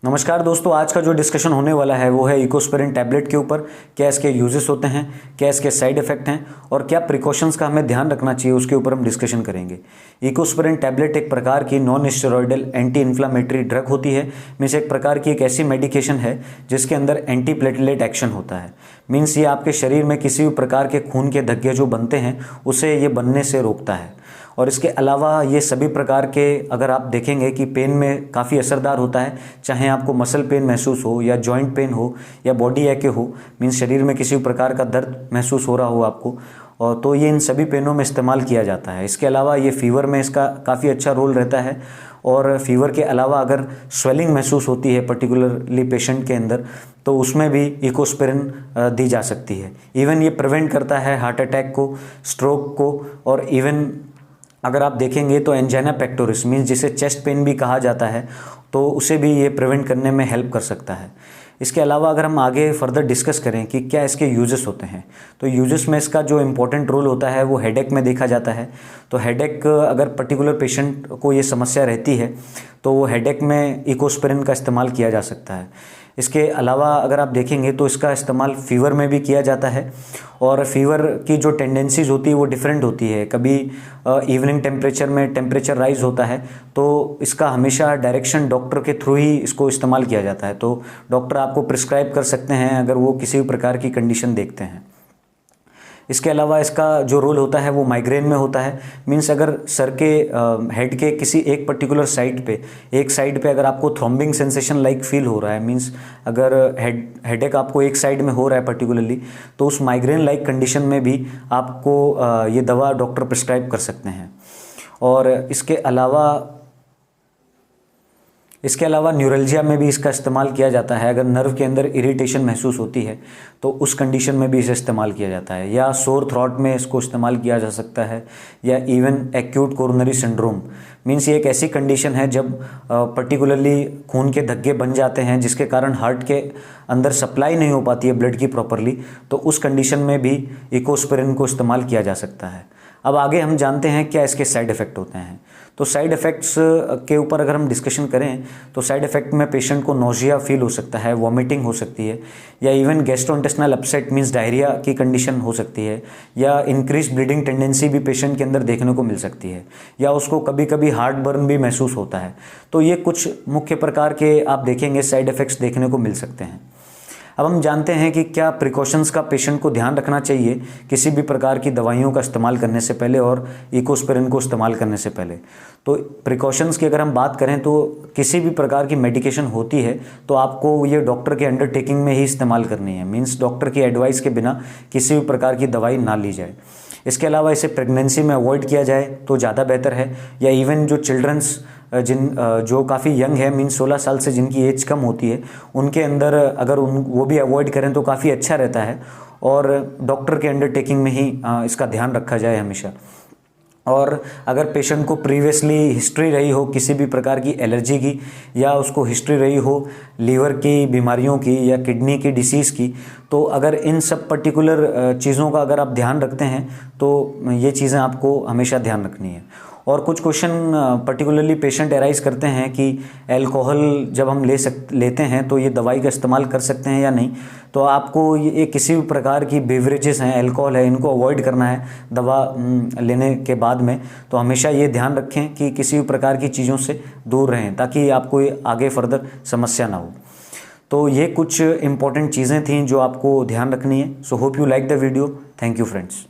नमस्कार दोस्तों, आज का जो डिस्कशन होने वाला है वो है इकोस्पिरिन टैबलेट के ऊपर। क्या इसके यूजेस होते हैं, क्या इसके साइड इफेक्ट हैं और क्या प्रिकॉशंस का हमें ध्यान रखना चाहिए, उसके ऊपर हम डिस्कशन करेंगे। इकोस्पिरिन टैबलेट एक प्रकार की non steroidal anti inflammatory drug होती है। मीन्स एक प्रकार की एक ऐसी मेडिकेशन है जिसके अंदर एंटी प्लेटलेट एक्शन होता है। मीन्स ये आपके शरीर में किसी भी प्रकार के खून के धब्बे जो बनते हैं उसे ये बनने से रोकता है। और इसके अलावा ये सभी प्रकार के, अगर आप देखेंगे कि पेन में काफ़ी असरदार होता है, चाहे आपको मसल पेन महसूस हो या जॉइंट पेन हो या बॉडी एके हो, मीन्स शरीर में किसी प्रकार का दर्द महसूस हो रहा हो आपको, और तो ये इन सभी पेनों में इस्तेमाल किया जाता है। इसके अलावा ये फीवर में इसका काफ़ी अच्छा रोल रहता है। और फीवर के अलावा अगर स्वेलिंग महसूस होती है पर्टिकुलरली पेशेंट के अंदर, तो उसमें भी इकोस्पिरिन दी जा सकती है। इवन ये प्रिवेंट करता है हार्ट अटैक को, स्ट्रोक को, और इवन अगर आप देखेंगे तो एंजाइना पेक्टोरिस मीन्स जिसे चेस्ट पेन भी कहा जाता है, तो उसे भी ये प्रिवेंट करने में हेल्प कर सकता है। इसके अलावा अगर हम आगे फर्दर डिस्कस करें कि क्या इसके यूजेस होते हैं, तो यूजेस में इसका जो इम्पोर्टेंट रोल होता है वो हेडेक में देखा जाता है। तो हेडेक, अगर पर्टिकुलर पेशेंट को ये समस्या रहती है तो वो हेडेक में इकोस्पिरिन का इस्तेमाल किया जा सकता है। इसके अलावा अगर आप देखेंगे तो इसका इस्तेमाल फीवर में भी किया जाता है। और फीवर की जो टेंडेंसीज होती है वो डिफरेंट होती है। कभी इवनिंग टेम्परेचर में टेम्परेचर राइज होता है, तो इसका हमेशा डायरेक्शन डॉक्टर के थ्रू ही इसको इस्तेमाल किया जाता है। तो डॉक्टर आपको प्रिस्क्राइब कर सकते हैं अगर वो किसी भी प्रकार की कंडीशन देखते हैं। इसके अलावा इसका जो रोल होता है वो माइग्रेन में होता है। मीन्स अगर सर के हेड के किसी एक पर्टिकुलर साइड पे अगर आपको थ्रॉम्बिंग सेंसेशन लाइक फील हो रहा है, मीन्स अगर हेडेक आपको एक साइड में हो रहा है पर्टिकुलरली, तो उस माइग्रेन लाइक कंडीशन में भी आपको ये दवा डॉक्टर प्रिस्क्राइब कर सकते हैं। और इसके अलावा न्यूरल्जिया में भी इसका इस्तेमाल किया जाता है। अगर नर्व के अंदर इरिटेशन महसूस होती है तो उस कंडीशन में भी इसे इस्तेमाल किया जाता है। या सोर थ्रॉट में इसको इस्तेमाल किया जा सकता है। या even acute coronary syndrome, means ये एक ऐसी कंडीशन है जब पर्टिकुलरली खून के धब्बे बन जाते हैं जिसके कारण हार्ट के अंदर सप्लाई नहीं हो पाती है ब्लड की प्रॉपरली, तो उस कंडीशन में भी इकोस्पिरिन को इस्तेमाल किया जा सकता है। अब आगे हम जानते हैं क्या इसके साइड इफ़ेक्ट होते हैं। तो साइड इफ़ेक्ट्स के ऊपर अगर हम डिस्कशन करें तो साइड इफ़ेक्ट में पेशेंट को नोजिया फील हो सकता है, वॉमिटिंग हो सकती है, या even gastrointestinal upset means diarrhoea की कंडीशन हो सकती है, या इंक्रीज ब्लीडिंग टेंडेंसी भी पेशेंट के अंदर देखने को मिल सकती है, या उसको कभी कभी हार्ट बर्न भी महसूस होता है। तो ये कुछ मुख्य प्रकार के आप देखेंगे साइड इफ़ेक्ट्स देखने को मिल सकते हैं। अब हम जानते हैं कि क्या प्रिकॉशंस का पेशेंट को ध्यान रखना चाहिए किसी भी प्रकार की दवाइयों का इस्तेमाल करने से पहले और इकोस्पिरिन को इस्तेमाल करने से पहले। तो प्रिकॉशंस की अगर हम बात करें तो किसी भी प्रकार की मेडिकेशन होती है तो आपको ये डॉक्टर के अंडरटेकिंग में ही इस्तेमाल करनी है। मीन्स डॉक्टर की एडवाइस के बिना किसी भी प्रकार की दवाई ना ली जाए। इसके अलावा इसे प्रेगनेंसी में अवॉइड किया जाए तो ज़्यादा बेहतर है। या इवन जो चिल्ड्रंस जो काफ़ी यंग है, मीन्स 16 साल से जिनकी एज कम होती है, उनके अंदर अगर वो भी अवॉइड करें तो काफ़ी अच्छा रहता है। और डॉक्टर के अंडरटेकिंग में ही इसका ध्यान रखा जाए हमेशा। और अगर पेशेंट को प्रीवियसली हिस्ट्री रही हो किसी भी प्रकार की एलर्जी की, या उसको हिस्ट्री रही हो लीवर की बीमारियों की या किडनी की डिसीज़ की, तो अगर इन सब पर्टिकुलर चीज़ों का अगर आप ध्यान रखते हैं तो ये चीज़ें आपको हमेशा ध्यान रखनी है। और कुछ क्वेश्चन पर्टिकुलरली पेशेंट एराइज करते हैं कि अल्कोहल जब हम लेते हैं तो ये दवाई का इस्तेमाल कर सकते हैं या नहीं। तो आपको ये किसी भी प्रकार की बेवरेजेस हैं, अल्कोहल है, इनको अवॉइड करना है दवा लेने के बाद में। तो हमेशा ये ध्यान रखें कि किसी भी प्रकार की चीज़ों से दूर रहें ताकि आपको आगे फर्दर समस्या ना हो। तो ये कुछ इंपॉर्टेंट चीज़ें थीं जो आपको ध्यान रखनी है। So hope you like the video. Thank you friends.